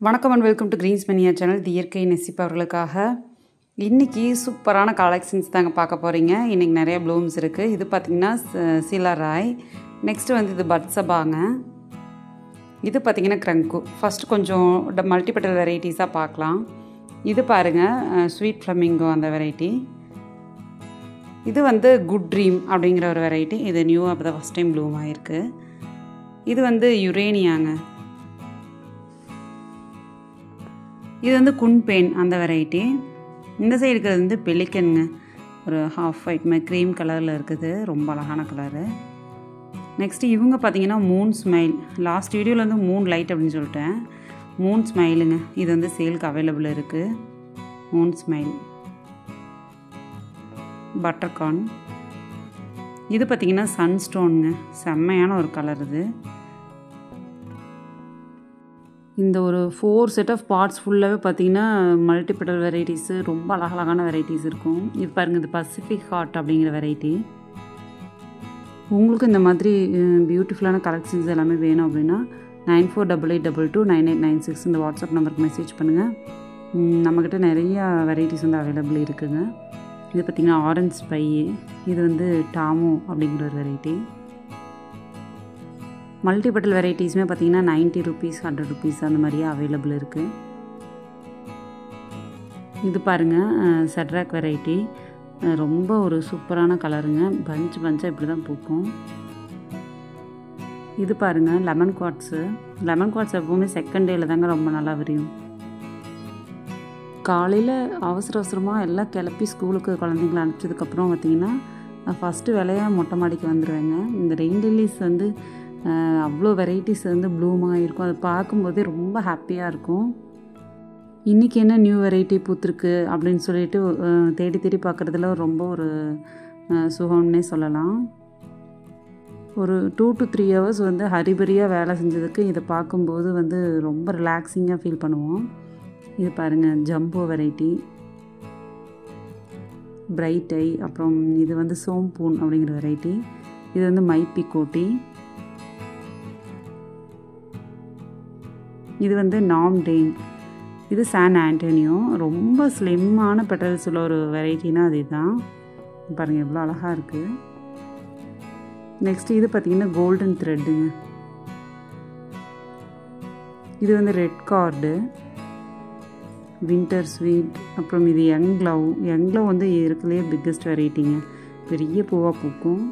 வணக்கம் and welcome to Green's மணியா channel. தி இயற்கை நெசிப்பவர்களுக்காக இன்றைக்கி சூப்பரான கலெக்ஷன்ஸ் தாங்க பார்க்க போகிறீங்க. இன்றைக்கி நிறைய ப்ளூம்ஸ் இருக்குது. இது பார்த்திங்கன்னா சீலராய். நெக்ஸ்ட்டு வந்து இது பட்சபாங்க. இது பார்த்திங்கன்னா க்ரங்கு. ஃபஸ்ட்டு கொஞ்சம் மல்டிபட்டல் வெரைட்டிஸாக பார்க்கலாம். இது பாருங்கள் ஸ்வீட் ஃப்ளமிங்கோ அந்த வெரைட்டி. இது வந்து குட் ட்ரீம் அப்படிங்கிற ஒரு வெரைட்டி. இது நியூவாக அப்போ தான் ஃபஸ்ட் டைம் ப்ளூம் ஆகிருக்கு. இது வந்து யுரேனியாங்க. இது வந்து குன்பேன் அந்த வெரைட்டி. இந்த சைடு இருக்கிறது வந்து பெலிக்கனுங்க. ஒரு ஹாஃப் ஒயிட் மாதிரி க்ரீம் கலரில் இருக்குது. ரொம்ப அழகான கலரு. நெக்ஸ்ட்டு இவங்க பார்த்திங்கன்னா மூன் ஸ்மைல். லாஸ்ட் வீடியோவில் வந்து மூன் லைட் அப்படின்னு சொல்லிட்டேன். மூன் ஸ்மைலுங்க. இது வந்து சேலுக்கு அவைலபிள் இருக்குது. Moon smile. பட்டர்கார்ன். இது பார்த்திங்கன்னா சன்ஸ்டோனுங்க. செம்மையான ஒரு கலர் இது. இந்த ஒரு 4 செட் ஆஃப் பார்ட்ஸ் ஃபுல்லாகவே பார்த்திங்கன்னா மல்டிபட்டல் வெரைட்டிஸு, ரொம்ப அழகழகான வெரைட்டிஸ் இருக்கும். இது பாருங்கள், இது பசிஃபிக் ஹார்ட் அப்படிங்கிற வெரைட்டி. உங்களுக்கு இந்த மாதிரி பியூட்டிஃபுல்லான கலெக்ஷன்ஸ் எல்லாமே வேணும் அப்படின்னா 9488229896 இந்த வாட்ஸ்அப் நம்பருக்கு மெசேஜ் பண்ணுங்கள். நம்மக்கிட்ட நிறையா வெரைட்டிஸ் வந்து அவைலபிள் இருக்குதுங்க. இது பார்த்திங்கன்னா ஆரஞ்ச் ஸ்பை. இது வந்து டாமோ அப்படிங்கிற ஒரு வெரைட்டி. மல்டிபட்டல் வெரைட்டிஸுமே பார்த்திங்கன்னா 90 ருபீஸ் 100 ருபீஸ் அந்த மாதிரியே அவைலபிள் இருக்குது. இது பாருங்கள் செட்ராக் வெரைட்டி. ரொம்ப ஒரு சூப்பரான கலருங்க. பஞ்சாக இப்படி தான் பூக்கும். இது பாருங்கள் லெமன் குவாட்ஸு. லெமன் குவாட்ஸ் எப்போவுமே செகண்ட் டேயில் தாங்க ரொம்ப நல்லா விரியும். காலையில் அவசரமாக எல்லாம் கிளப்பி ஸ்கூலுக்கு குழந்தைங்கள அனுப்பிச்சதுக்கப்புறம் பார்த்திங்கன்னா ஃபஸ்ட்டு வேலையாக மொட்டை மாடிக்கு வந்துடுவேங்க. இந்த ரெயின் லில்லிஸ் வந்து அவ்வளோ வெரைட்டிஸ் வந்து ப்ளூமாக இருக்கும். அதை பார்க்கும்போதே ரொம்ப ஹாப்பியாக இருக்கும். இன்றைக்கி என்ன நியூ வெரைட்டி பூத்துருக்கு அப்படின்னு சொல்லிட்டு தேடி பார்க்குறதுல ரொம்ப ஒரு சுகம்னே சொல்லலாம். ஒரு 2 to 3 ஹவர்ஸ் வந்து ஹரிபரியாக வேலை செஞ்சதுக்கு இதை பார்க்கும்போது வந்து ரொம்ப ரிலாக்ஸிங்காக ஃபீல் பண்ணுவோம். இது பாருங்கள் ஜம்போ வெரைட்டி, பிரைட் ஐ. அப்புறம் இது வந்து சோம்பூன் அப்படிங்கிற வெரைட்டி. இது வந்து மைப்பிகோட்டி. இது வந்து நாம்டேங். இது சான் ஆண்டனியோ. ரொம்ப ஸ்லிம்மான பெட்டல்ஸ் உள்ள ஒரு வெரைட்டினா அது தான். பாருங்கள் எவ்வளோ அழகாக இருக்குது. நெக்ஸ்ட் இது பார்த்திங்கன்னா கோல்டன் த்ரெட்டுங்க. இது வந்து ரெட் கார்டு, வின்டர் ஸ்வீட். அப்புறம் இது யங் லவ் வந்து இருக்கிறதுலே பிக்கஸ்ட் வெரைட்டிங்க. பெரிய பூவாக பூக்கும்.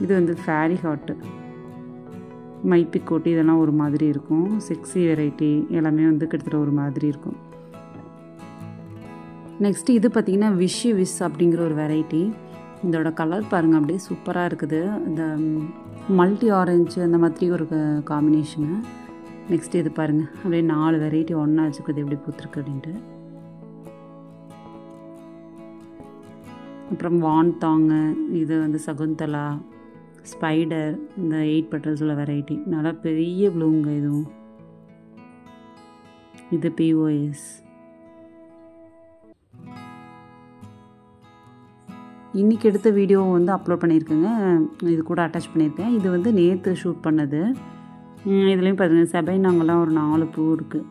இது வந்து ஃபேரி ஹாட்டு, மைப்பிகோட்டி. இதெல்லாம் ஒரு மாதிரி இருக்கும். செக்ஸி வெரைட்டி எல்லாமே வந்து கிட்டத்தட்ட ஒரு மாதிரி இருக்கும். நெக்ஸ்ட்டு இது பார்த்திங்கன்னா விஷ் அப்படிங்கிற ஒரு வெரைட்டி. இதோட கலர் பாருங்கள் அப்படியே சூப்பராக இருக்குது. இந்த மல்டி ஆரஞ்சு அந்த மாதிரி ஒரு காம்பினேஷனு. நெக்ஸ்ட்டு இது பாருங்கள் அப்படியே 4 வெரைட்டி ஒன்றா வச்சுக்கிறது எப்படி பூத்துருக்கு அப்படின்ட்டு. அப்புறம் வான்தாங்க. இது வந்து சகுந்தலா, ஸ்பைடர். இந்த 8 பெட்டல்ஸ் உள்ள வெரைட்டி. நல்லா பெரிய ப்ளூங்க இதுவும். இது POS. இன்றைக்கி எடுத்த வீடியோ வந்து அப்லோட் பண்ணியிருக்கேங்க. இது கூட அட்டாச் பண்ணியிருக்கேன். இது வந்து நேற்று ஷூட் பண்ணது. இதுலேயும் பாருங்கள் செபைனாங்கெல்லாம் ஒரு 4 பூ இருக்குது.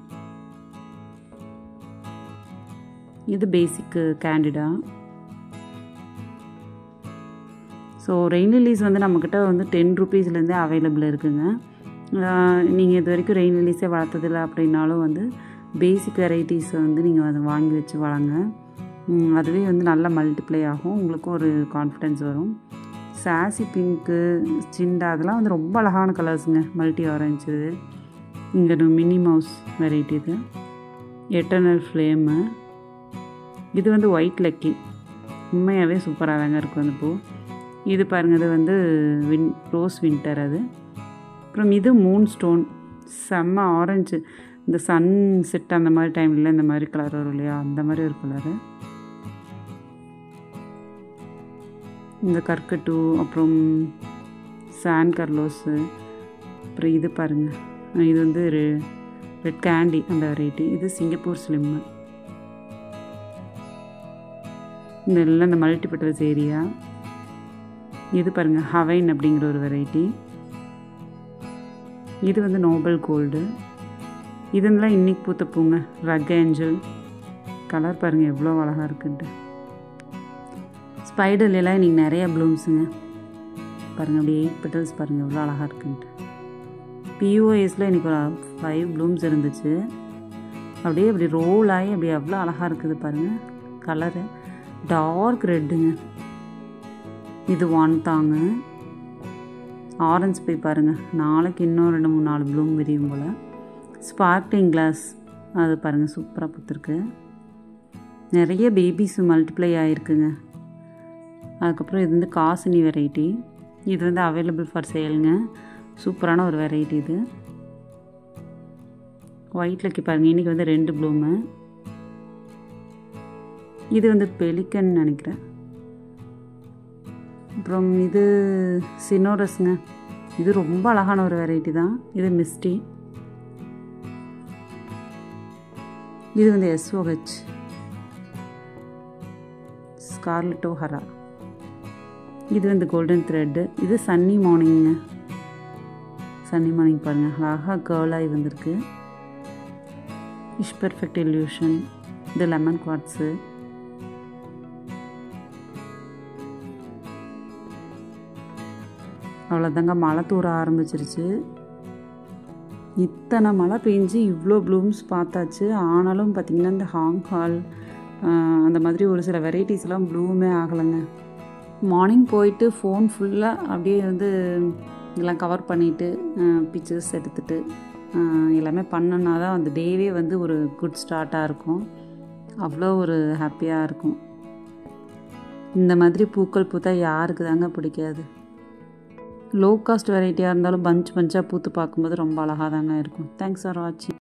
இது பேசிக்கு கேண்டிடா. ஸோ ரெயின் லில்லிஸ் வந்து நம்மக்கிட்ட வந்து 10 ருபீஸ்லேருந்தே அவைலபிள் இருக்குதுங்க. நீங்கள் இது வரைக்கும் ரெயின் லில்லிஸே வளர்த்ததில்லை அப்படின்னாலும் வந்து பேசிக் வெரைட்டிஸை வந்து நீங்கள் அதை வாங்கி வச்சு வளங்க. அதுவே வந்து நல்லா மல்டிப்ளை ஆகும். உங்களுக்கும் ஒரு கான்ஃபிடென்ஸ் வரும். சாசி பிங்க்கு, சிண்டா அதெல்லாம் வந்து ரொம்ப அழகான கலர்ஸுங்க. Multi orange. இங்கே மினி மவுஸ் வெரைட்டி. இது எட்டர்னல் ஃப்ளேமு. இது வந்து ஒயிட் லக்கி. உண்மையாகவே சூப்பராக தாங்க இருக்கும் அந்த பூ. இது பாருங்கள், இது வந்து ரோஸ் வின்டர் அது. அப்புறம் இது மூன் ஸ்டோன். செம்ம ஆரஞ்சு. இந்த சன் செட் அந்த மாதிரி டைமில் இந்த மாதிரி கலர் வரும் இல்லையா, அந்த மாதிரி ஒரு கலரு. இந்த கற்கட்டு. அப்புறம் சான் கர்லோஸு. அப்புறம் இது பாருங்கள், இது வந்து ரெட் கேண்டி அந்த வெரைட்டி. இது சிங்கப்பூர் ஸ்லிம்மு. இதெல்லாம் இந்த மல்டிபட்டல்ஸ் ஏரியா. இது பாருங்கள் ஹவைன் அப்படிங்கிற ஒரு வெரைட்டி. இது வந்து நோபல் கோல்டு. இதெல்லாம் இன்றைக்கி பூத்த பூங்க. ரக் ஏஞ்சல் கலர் பாருங்கள் எவ்வளோ அழகாக இருக்குன்ட்டு. ஸ்பைடர்லாம் இன்றைக்கி நிறையா ப்ளூம்ஸுங்க பாருங்கள். அப்படியே 8 பெட்டல்ஸ் பாருங்கள் எவ்வளோ அழகாக இருக்குன்ட்டு. பியூஎஸில் இன்றைக்கி ஒரு 5 ப்ளூம்ஸ் இருந்துச்சு. அப்படி ரோல் ஆகி அப்படியே எவ்வளோ அழகாக இருக்குது பாருங்கள். கலரு டார்க் ரெட்டுங்க. இது வான்தாங்க. ஆரஞ்சு போய் பாருங்கள். நாளைக்கு இன்னும் 2-3-4 ப்ளூம் விரியும் போல். ஸ்பார்க்லிங் கிளாஸ் அது பாருங்கள் சூப்பராக பூத்துருக்கு. நிறைய பேபிஸ் மல்டிப்ளை ஆகிருக்குங்க. அதுக்கப்புறம் இது வந்து காசினி வெரைட்டி. இது வந்து அவைலபிள் ஃபார் சேலுங்க. சூப்பரான ஒரு வெரைட்டி இது. ஒயிட் லக்கி பாருங்கள். இன்றைக்கி வந்து 2 ப்ளூமு. இது வந்து பெலிக்கன் நினைக்கிறேன். அப்புறம் இது சினோரஸ்ங்க. இது ரொம்ப அழகான ஒரு வெரைட்டி தான். இது மிஸ்டி. இது வந்து SOH ஸ்கார்லெட் ஓஹரா. இது வந்து கோல்டன் த்ரெட்டு. இது சன்னி மார்னிங்க. சன்னி மார்னிங் பாருங்கள் அழகாக கேர்ளாகி வந்திருக்கு. இஷ் பெர்ஃபெக்ட் இல்யூஷன். இது லெமன் குவாட்ஸு. அவ்வளோதாங்க. மழை தூர ஆரம்பிச்சிருச்சு. இத்தனை மழை பெஞ்சு இவ்வளோ ப்ளூம்ஸ் பார்த்தாச்சு. ஆனாலும் பார்த்திங்கன்னா இந்த ஹாங்கால் அந்த மாதிரி ஒரு சில வெரைட்டிஸ்லாம் ப்ளூமே ஆகலைங்க. மார்னிங் போயிட்டு ஃபோன் ஃபுல்லாக அப்படியே வந்து இதெல்லாம் கவர் பண்ணிவிட்டு பிக்சர்ஸ் எடுத்துகிட்டு எல்லாமே பண்ணனா தான் அந்த டேவே வந்து ஒரு குட் ஸ்டார்ட்டாக இருக்கும். அவ்வளோ ஒரு ஹாப்பியாக இருக்கும். இந்த மாதிரி பூக்கள் பூத்தா யாருக்கு தாங்க பிடிக்காது. லோ காஸ்ட் வெரைட்டியாக இருந்தாலும் பஞ்சாக பூத்து பார்க்கும்போது ரொம்ப அழகாக தாங்க இருக்கும். தேங்க்ஸ் ஃபார் வாட்சிங்.